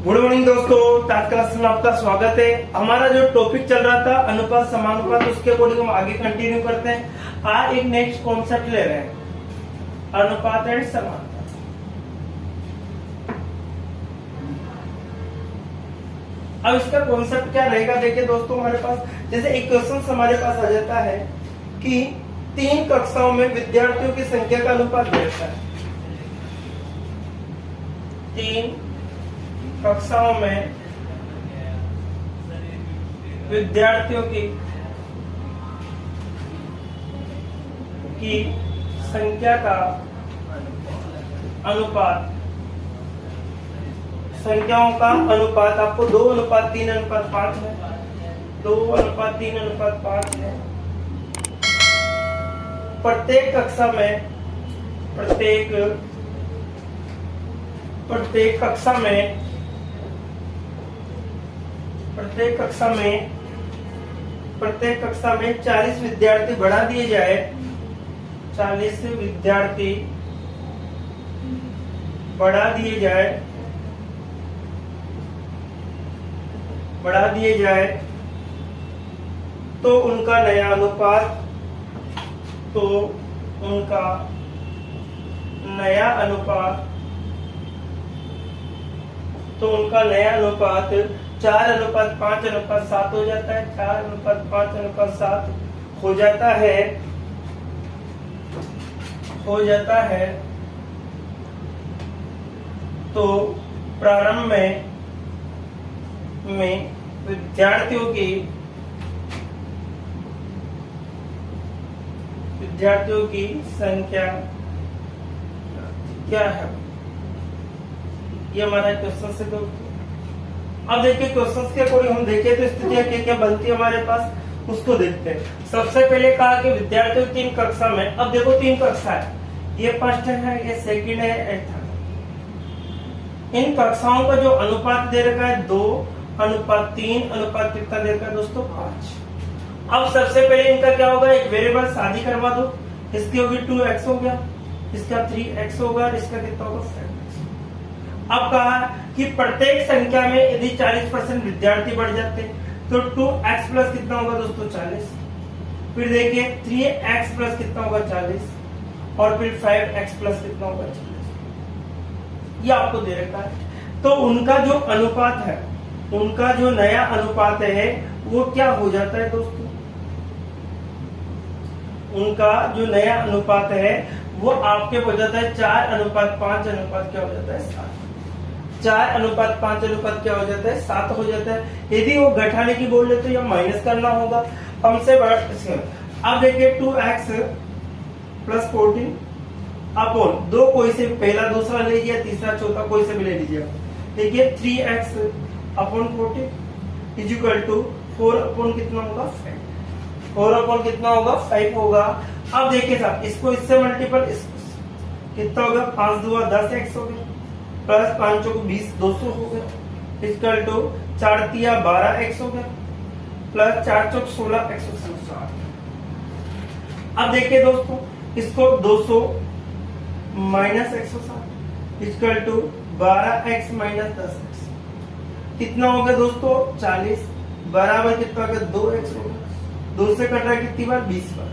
Good morning दोस्तों, आज class में आपका स्वागत है। हमारा जो टॉपिक चल रहा था अनुपात समानुपात, उसके अकॉर्डिंग हम आगे कंटिन्यू करते हैं। आज एक नेक्स्ट कॉन्सेप्ट ले रहे हैं, अनुपात एंड समानुपात। अब इसका कॉन्सेप्ट क्या रहेगा, देखिए दोस्तों, हमारे पास जैसे एक क्वेश्चन हमारे पास आ जाता है कि 3 कक्षाओं में विद्यार्थियों की संख्या का अनुपात रहता है। 3 कक्षाओं में विद्यार्थियों की संख्या का अनुपात, संख्याओं का अनुपात आपको 2:3:5 है, 2:3:5 है। प्रत्येक कक्षा में प्रत्येक कक्षा में 40 विद्यार्थी बढ़ा दिए जाए, 40 विद्यार्थी बढ़ा दिए जाए तो उनका नया अनुपात, तो उनका नया अनुपात 4:5:7 हो जाता है। 4:5:7 हो जाता है। तो प्रारंभ में विद्यार्थियों की संख्या क्या है, ये हमारा क्वेश्चन से। तो अब देखिए क्वेश्चन के अकॉर्डिंग हम देखें तो स्थितियां क्या क्या बनती है हमारे पास, उसको देखते हैं। सबसे पहले कहा कि विद्यार्थियों 3 कक्षा में, अब देखो 3 कक्षा है, ये फर्स्ट है, ये सेकंड है, ये थर्ड। इन कक्षाओं का जो अनुपात दे रखा है 2:3 अनुपात कितना दे रखा है दोस्तों, 5। अब सबसे पहले इनका क्या होगा, एक वेरिएबल शादी करवा दो, इसकी होगी 2x हो गया, इसका 3x होगा, इसका कितना होगा 5x। अब कहा कि प्रत्येक संख्या में यदि 40% विद्यार्थी बढ़ जाते तो 2x प्लस कितना होगा दोस्तों 40। फिर देखिए 3x प्लस कितना होगा 40, और फिर 5x प्लस कितना होगा 40। ये आपको दे रखा है। तो उनका जो अनुपात है, उनका जो नया अनुपात है वो क्या हो जाता है दोस्तों, उनका जो नया अनुपात है वो आपके हो जाता है 4:5 अनुपात क्या हो जाता है 7। 4:5 अनुपात क्या हो जाता है 7 हो जाता है। यदि वो घटाने की बोल रहे तो या माइनस करना होगा हमसे बड़ा। अब देखिए 2x प्लस 14 अपॉन 2, कोई से पहला दूसरा ले लीजिए, तीसरा चौथा कोई से भी ले लीजिए। देखिए 3x upon 14 is equal to 4 upon कितना होगा 5, 4 अपॉन कितना होगा 5 होगा। अब देखिए साहब, इसको इससे मल्टीपल, कितना होगा 5 दूना 10x हो गया, प्लस 5 चौक 20 200 हो गया, इक्वल टू 4 तिया 12x हो गया, प्लस 4 चौक 16 160। अब देखिए दोस्तों, इसको 200 minus 160 equal to 12x minus 10x कितना हो गया दोस्तों 40, बराबर कितना हो गया 2x हो गया। 2 से कट रहा है कितनी बार 20 बार,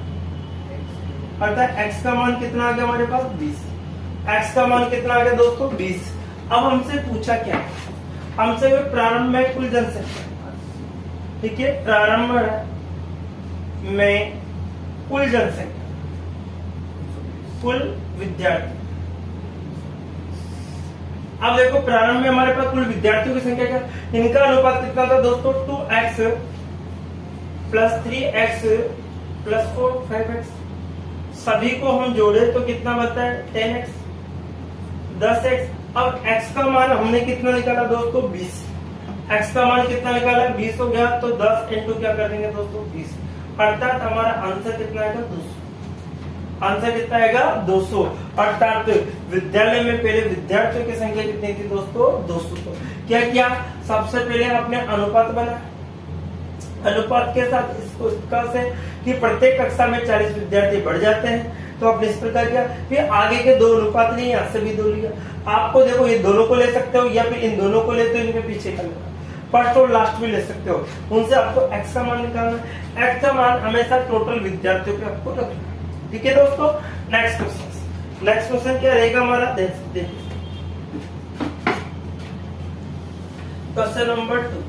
अर्थात x का मान कितना आ गया हमारे पास 20। x का मान कितना आ गया दोस्तों 20। अब हमसे पूछा क्या, हमसे प्रारंभ में कुल जनसंख्या, ठीक है, प्रारंभ में कुल जनसंख्या, कुल विद्यार्थी। अब देखो प्रारंभ में हमारे पास कुल विद्यार्थियों की संख्या क्या, इनका अनुपात कितना था दोस्तों 2x plus 3x plus 4 5x। सभी को हम जोड़े तो कितना बनता है 10x 10x। अब x का मान हमने कितना निकाला दोस्तों 20, x का मान कितना निकाला 20 हो गया, तो 10 इंटू क्या कर देंगे दोस्तों 20, अर्थात हमारा आंसर कितना आएगा 200। आंसर कितना आएगा 200। अर्थात विद्यालय में पहले विद्यार्थियों की संख्या कितनी थी दोस्तों 200। तो क्या किया, सबसे पहले आपने अनुपात बना, अनुपात के साथ इसको इस प्रकार से कि प्रत्येक कक्षा में 40 विद्यार्थी बढ़ जाते हैं, तो आपने इस प्रकार किया। फिर आगे के 2 अनुपात लिए, यहाँ से भी 2 लिया। आपको देखो ये दोनों को ले सकते हो या फिर इन दोनों को लेते हो, इनके पीछे का लेना, फर्स्ट और लास्ट भी ले सकते हो। उनसे आपको एक्स का मान निकालना है। एक्स का मान हमेशा टोटल विद्यार्थियों पे आपको रखना है। ठीक है दोस्तों, नेक्स्ट क्वेश्चन क्या रहेगा हमारा, देखिए क्वेश्चन नंबर 2।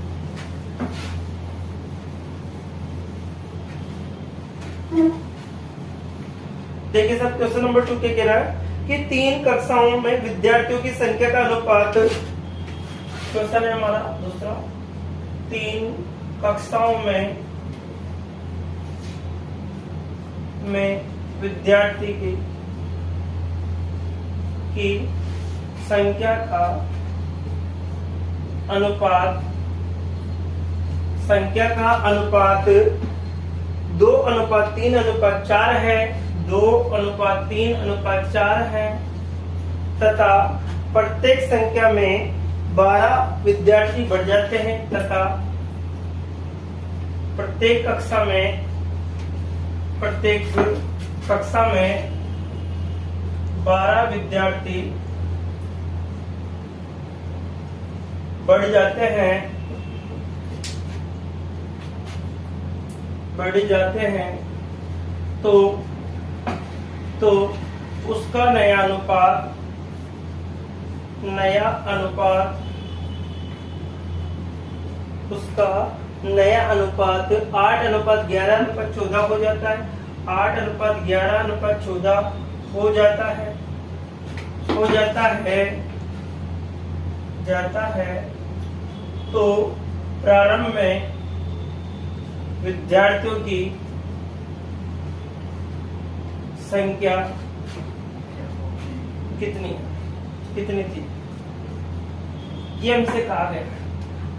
देखिए सर, क्वेश्चन नंबर 2 क्या कह रहा है कि 3 कक्षाओं में विद्यार्थियों की संख्या का अनुपात, क्वेश्चन है हमारा दूसरा, 3 कक्षाओं में विद्यार्थी की संख्या का अनुपात 2:3:4 है, 2:3:4 है तथा प्रत्येक संख्या में 12 विद्यार्थी बढ़ जाते हैं तथा प्रत्येक कक्षा में 12 विद्यार्थी बढ़ जाते हैं तो उसका नया अनुपात 8:11:14 हो जाता है। 8:11:14 हो जाता है। तो प्रारंभ में विद्यार्थियों की संख्या कितनी थी, ये हमसे कहा गया।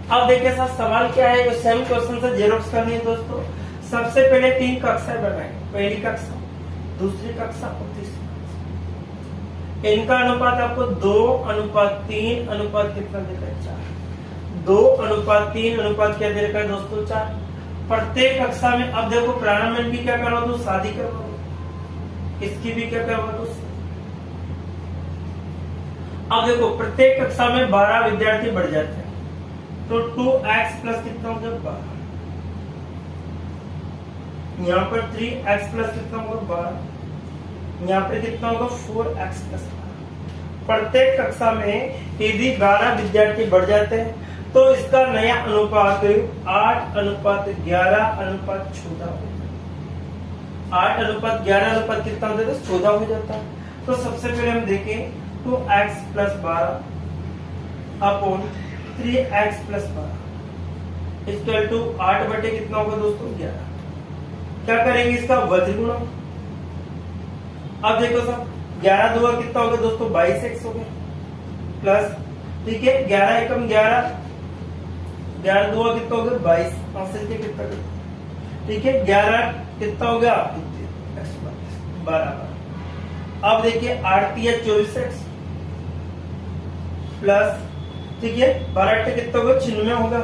अब देखिए सर सवाल क्या है, सेम क्वेश्चन से जेरोक्स करनी है दोस्तों। सबसे पहले 3 कक्षाएं बनाए, पहली कक्षा, दूसरी कक्षा और तीसरी कक्षा। इनका अनुपात आपको 2:3 कितना देगा, 4। 2:3 क्या दे रखा है दोस्तों, 4। प्रत्येक कक्षा में, अब देखो प्रारंभ में भी क्या करवा दो, शादी करवा दो, इसकी भी क्या करवा दो। अब देखो प्रत्येक कक्षा में 12 विद्यार्थी बढ़ जाते हैं, तो 2x प्लस कितना होगा, 12। यहाँ पर 3x प्लस कितना होगा, 12। यहाँ पर कितना होगा, 4x प्लस 12। प्रत्येक कक्षा में यदि 12 विद्यार्थी बढ़ जाते हैं तो इसका नया अनुपात 8:11:14 हो जाता है। 8:11 कितना हो जाता है, 14 हो जाता है। तो सबसे पहले हम देखें 2x plus 12 upon 3x plus 12 equal to 8 बटे कितना होगा दोस्तों, 11। क्या करेंगे, इसका वज्र गुणा। अब देखो सब 11 2 कितना होगा दोस्तों, 22x हो गया, प्लस ठीक है 11 एकम 11, 11 2 कितना होगा, 22, 5 से कितना, ठीक है 11 कितना होगा, 12। अब देखिए 8 या 24x प्लस ठीक है 12 कितना होगा, 96 होगा।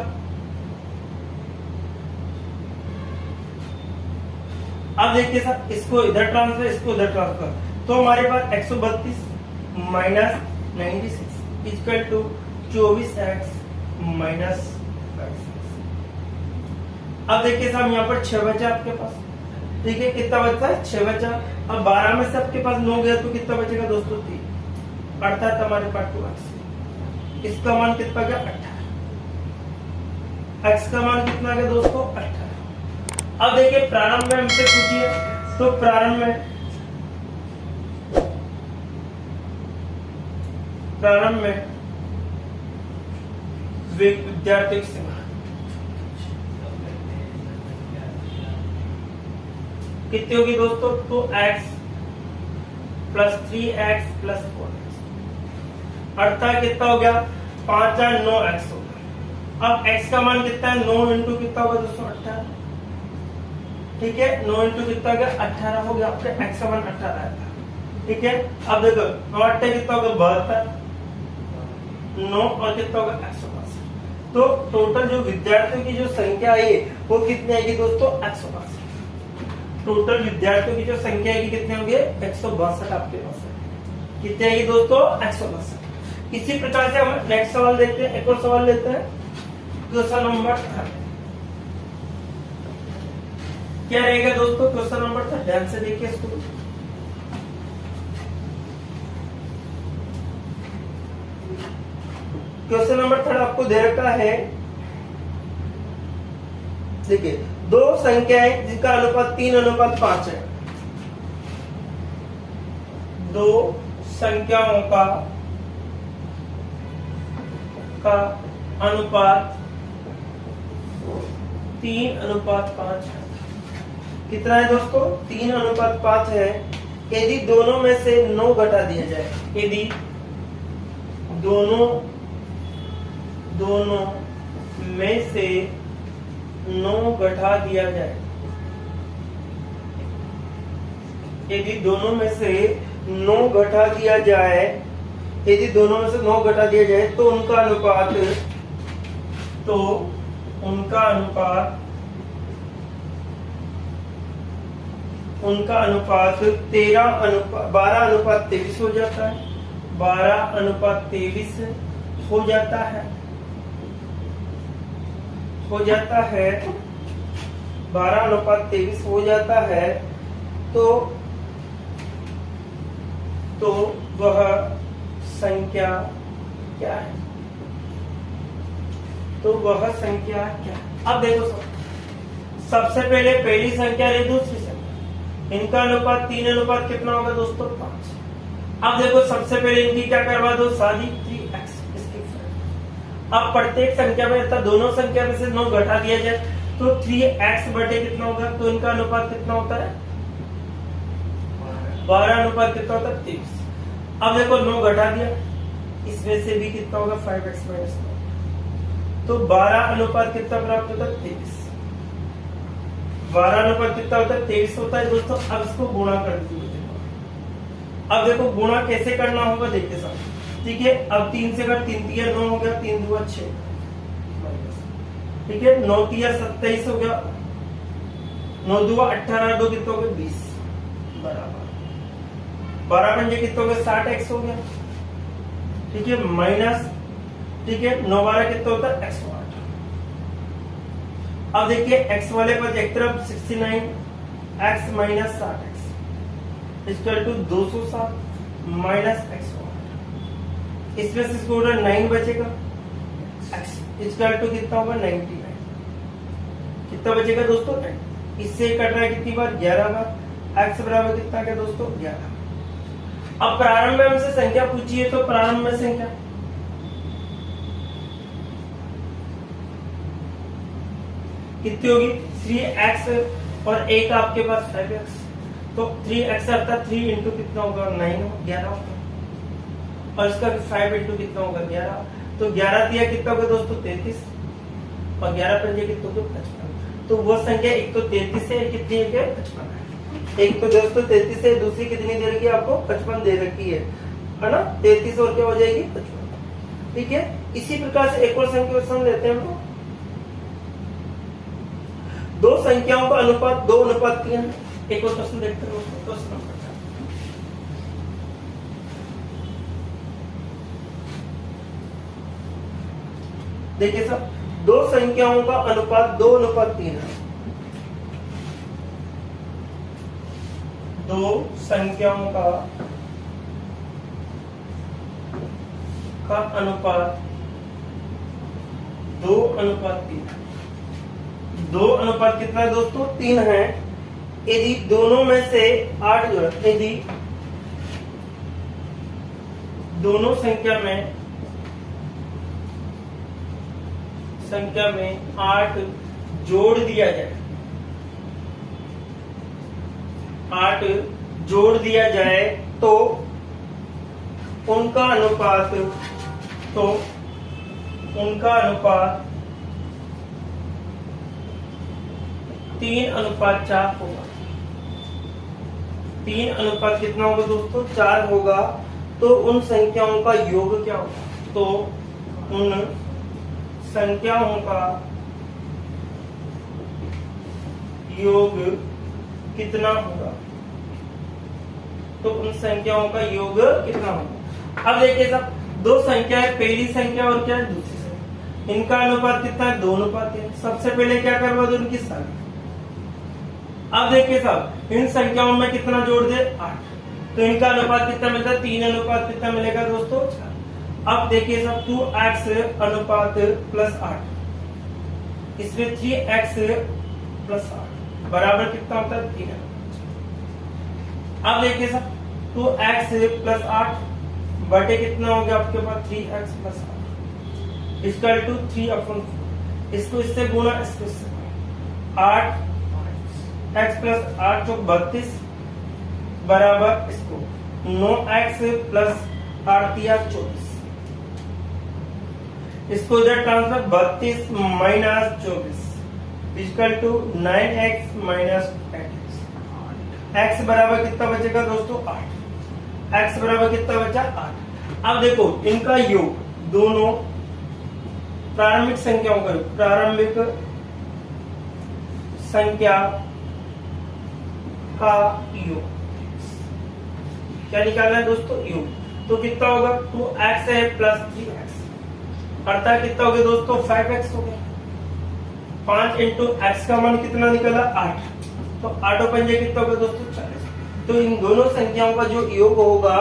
अब देखिए सर इसको इधर ट्रांसफर, इसको इधर ट्रांसफर, तो हमारे पास 132 minus 96 equal to 24x minus 22। अब देखिए साहब यहाँ पर 6 बचा आपके पास, ठीक है कितना बचता है, 6 बचा। अब 12 में से आपके पास 9 गया तो कितना बचेगा दोस्तों, 3, अर्थात हमारे पास 2x। इसका मान कितना गया, 18। x का मान कितना गया दोस्तों, 18। अब देखिए प्रारंभ में हमसे पूछिए, तो प्रारंभ में विद्यार्थी की संख्या कितनी होगी दोस्तों, 2x plus 3x plus 4x, अर्थात कितना हो गया, 5 और 9x हो गया। अब x का मान कितना है, 9 इंटू कितना होगा दोस्तों, 18, ठीक है 9 इंटू कितना हो गया, 18 हो गया। आपके x का मान 18 आया था, ठीक है। अब देखो 9 8 कितना होगा, 72, 9 और कितना होगा, 162। तो टोटल जो विद्यार्थियों की जो संख्या है वो कितनी आएगी दोस्तों, 162। टोटल विद्यार्थियों की जो संख्या आएगी कितनी होगी, 162 आपके पास है। कितनी आएगी दोस्तों, 162। इसी प्रकार से हम नेक्स्ट सवाल देखते हैं, एक और सवाल लेते हैं। क्वेश्चन नंबर 3 क्या रहेगा दोस्तों? क्वेश्चन नंबर 3 ध्यान से देखिए इसको। क्वेश्चन नंबर 3 आपको दे रखा है, देखिए दो संख्याएं जिनका अनुपात 3:5 है। दो संख्याओं का अनुपात 3:5 है। कितना है दोस्तों? 3:5 है। यदि दोनों में से 9 घटा दिया जाए, यदि दोनों में से 9 घटा दिया जाए, यदि दोनों में से 9 घटा दिया जाए, यदि दोनों में से 9 घटा दिया जाए तो उनका अनुपात 12:23 हो जाता है। 12:23 हो जाता है। 12:23 हो जाता है। तो वह संख्या क्या है? तो वह संख्या क्या है? अब देखो सबसे पहले पहली संख्या ले दूसरी संख्या, इनका अनुपात 3 कितना होगा दोस्तों? 5। अब देखो सबसे पहले इनकी क्या करवा दो? सादी 3x। अब प्रत्येक संख्या में अर्थात दोनों संख्या में से 9 घटा दिया जाए तो 3x बटे कितना होगा? तो इनका अनुपात कितना होता है? 12 कितना होता है? 23। अब देखो 9 घटा दिया, इसमें से भी कितना होगा? 5x minus 9। तो 12 कितना प्राप्त होता है? 23। 12 कितना होता है? 23 होता है दोस्तों। अब इसको गुणा कर दीजिए। अब देखो गुणा कैसे करना होगा, देखिए साहब, ठीक है। अब 3 से अगर 3 तिया 9 हो गया, 3 दूआ 6, ठीक है। 9 तिया 27 हो गया, 9 दूआ 18, 2 कितना हो गया? 20 बराबर 12 पंजे कितना हो गया? 60x हो गया, ठीक है। माइनस, ठीक है, 9 12 कितना होता है? 108। अब देखिए x वाले पद एक तरफ 69x minus 60x equal to 207 minus 108। इसमें से इसको 9 बचेगा, x इक्वल टू कितना होगा? 99। कितना बचेगा दोस्तों? 9। इससे कट रहा है कितनी बार? 11 बार। x बराबर कितना क्या दोस्तों? 11। अब प्रारंभ में हमसे संख्या पूछी है, तो प्रारंभ में संख्या कितनी होगी? 3x और एक आपके पास 5x, तो 3x अर्थात 3 इंटू कितना होगा? 9 11 होगा। और इसका 5 इंटू कितना होगा? 11। तो 11 दिया कितना होगा दोस्तों? 33। और 11 पंजे कितना होगा? 55। तो वो संख्या एक तो 33 है, कितनी है? 55 है। एक तो दोस्तों 33 है, दूसरी कितनी दे रखी है आपको? 55 दे रखी है ना। 33 और क्या हो जाएगी? 55, ठीक है। इसी प्रकार से एक और संख्या क्वेश्चन लेते हैं हम। दो संख्याओं का अनुपात 2:3। एक और क्वेश्चन देखते हैं, क्वेश्चन नंबर 4। देखिए सब, दो संख्याओं का अनुपात 2:3 है। दो संख्याओं का अनुपात 2:3। 2 कितना है दोस्तों? 3 है। यदि दोनों में से 8 जोड़, यदि दोनों संख्या में 8 जोड़ दिया जाए, 8 जोड़ दिया जाए तो उनका अनुपात 3:4 होगा। 3 कितना होगा दोस्तों? 4 होगा। तो उन संख्याओं का योग क्या होगा? तो उन संख्याओं का योग कितना होगा? तो उन संख्याओं का योग कितना होगा? अब देखिए साहब, दो संख्या है, पहली संख्या और क्या है दूसरी संख्या, इनका अनुपात कितना है 2:3। सबसे पहले क्या करवा दो उनकी सारी। अब देखिए साहब इन संख्याओं में कितना जोड़ दे 8, तो इनका अनुपात कितना मिलता है 3 अनुपात कितना मिलेगा दोस्तों 4। अब देखिए साहब 2x अनुपात प्लस 8, इसमें 3x प्लस 8 बराबर कितना होता है 3। अब देखिए साहब 2x प्लस 8 बटे कितना हो गया आपके पास 3x प्लस 8 इक्वल टू 3/4। इसको इससे गुणा, इसको इससे गुणा, 8x प्लस 8 चौक 32 बराबर इसको 9x प्लस 8 तिया 24। इसको इधर transfer 32 minus 24 equal to 9x minus 8x। x बराबर कितना बचेगा दोस्तों 8। x बराबर कितना बचा 8। अब देखो इनका योग, दोनों प्रारंभिक संख्याओं का योग, प्रारंभिक संख्या का योग क्या निकालना है दोस्तों योग, तो कितना होगा 2x है प्लस 3x अर्थात कितना हो गया दोस्तों 5x हो गया। 5 इंटू एक्स का मान कितना निकला 8, तो 8 पंजे कितना होगा दोस्तों 40। तो इन दोनों संख्याओं का जो योग होगा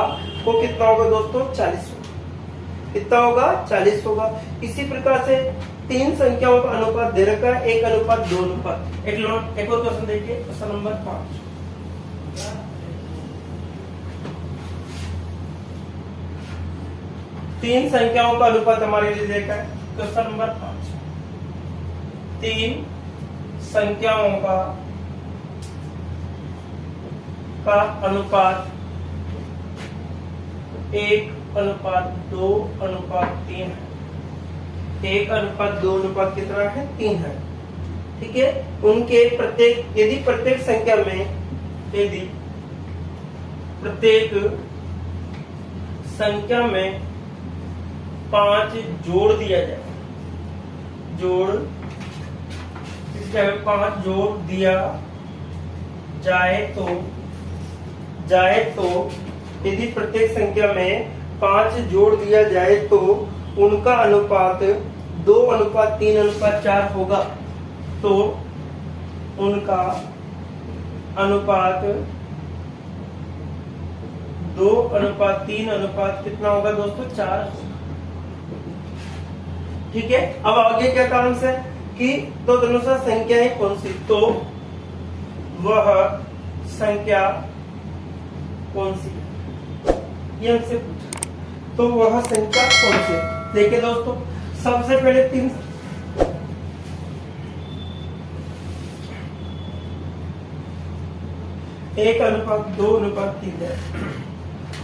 वो कितना होगा दोस्तों 40 होगा। कितना होगा 40 होगा। इसी प्रकार से तीन संख्याओं का अनुपात दे रखा है 1:2 अनुपात। एक और क्वेश्चन देखिए, क्वेश्चन नंबर 5। तीन संख्याओं का अनुपात हमारे लिए देखा है, क्वेश्चन नंबर 5। तीन संख्याओं का अनुपात 1:2:3 है। 1:2 कितना है 3 है। ठीक है, उनके प्रत्येक, यदि प्रत्येक संख्या में, यदि प्रत्येक संख्या में 5 जोड़ दिया जाए, जोड़ इस जगह 5 जोड़ दिया जाए तो यदि प्रत्येक संख्या में 5 जोड़ दिया जाए तो उनका अनुपात 2:3:4 होगा। तो उनका अनुपात 2:3 कितना होगा दोस्तों 4 होगा। ठीक है, अब आगे क्या कारण से कि तो तदनुसार संख्या है कौन सी, तो वह संख्या कौन सी, ये हमसे पूछा, तो वह संख्या कौन सी। देखिए दोस्तों सबसे पहले 3 1:2:3 है।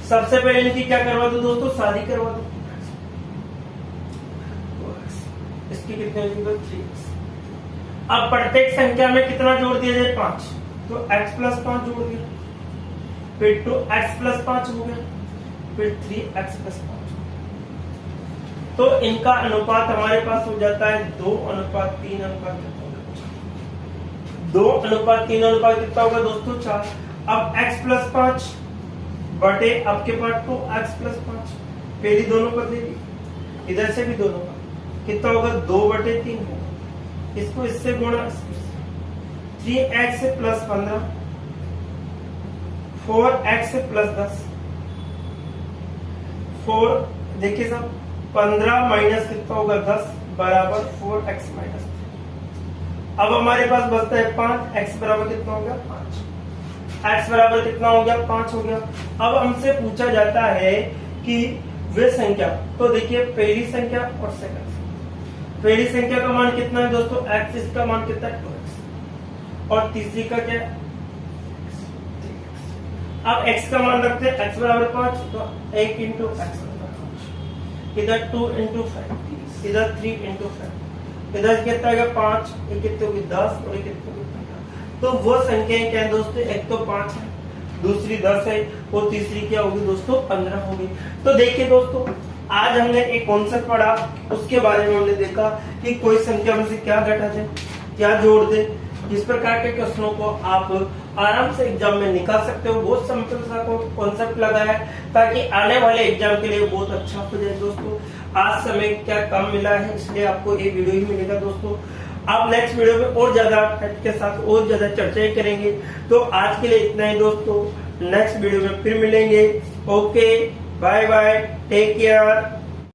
सबसे पहले इनकी क्या करवा दो दोस्तों शादी करवा दो। इसकी कितने हो जाएगा 3x। अब प्रत्येक संख्या में कितना जोड़ दिया जाए 5, तो x प्लस 5 जोड़ दिया, फिर 2x प्लस 5 हो गया, फिर 3x प्लस 5। तो इनका अनुपात हमारे पास हो जाता है 2:3 2:3 कितना होगा दोस्तों 4। अब x प्लस 5 बटे आपके पास 2x प्लस 5, पहली दोनों पर दे दी, इधर से भी दोनों पर कितना होगा 2/3 होगा। इसको इससे गुणा, 3x प्लस 15, 4x प्लस 10, 4 देखिए सब 15 माइनस कितना होगा 10 बराबर 4x माइनस। अब हमारे पास बचता है 5, x बराबर कितना हो गया 5, x बराबर कितना हो गया 5 हो गया। अब हमसे पूछा जाता है कि वे संख्या, तो देखिए पहली संख्या और सेकंड, पहली संख्या का मान कितना है दोस्तों x, इसका मान कितना है 2x, और तीसरी का क्या है 3x। अब x का मान रखते हैं x बराबर 5, तो 1 इंटू x, इधर 2 इंटू 5, इधर 3 इंटू 5, इधर कितना है 5, एक कितने होगी 10 और एक कितने होगी 15। तो वो संख्याएं क्या है दोस्तों, एक तो 5 है, दूसरी 10 है, और तीसरी क्या होगी दोस्तों 15 होगी। तो देखिए दोस्तों आज हमने एक कॉन्सेप्ट पढ़ा, उसके बारे में हमने देखा कि कोई संख्या में से क्या घटा दे, क्या जोड़ दे, इस प्रकार के क्वेश्चनों को आप आराम से एग्जाम में निकाल सकते हो। बहुत सिंपल सा कॉन्सेप्ट लगा है ताकि आने वाले एग्जाम के लिए बहुत अच्छा हो जाए दोस्तों। आज समय क्या कम मिला है इसलिए आपको ये वीडियो ही मिलेगा दोस्तों। आप नेक्स्ट वीडियो में और ज्यादा फैक्ट के साथ और ज्यादा चर्चाएं करेंगे। तो आज के लिए इतना ही दोस्तों, नेक्स्ट वीडियो में फिर मिलेंगे। Okay, bye bye, take care.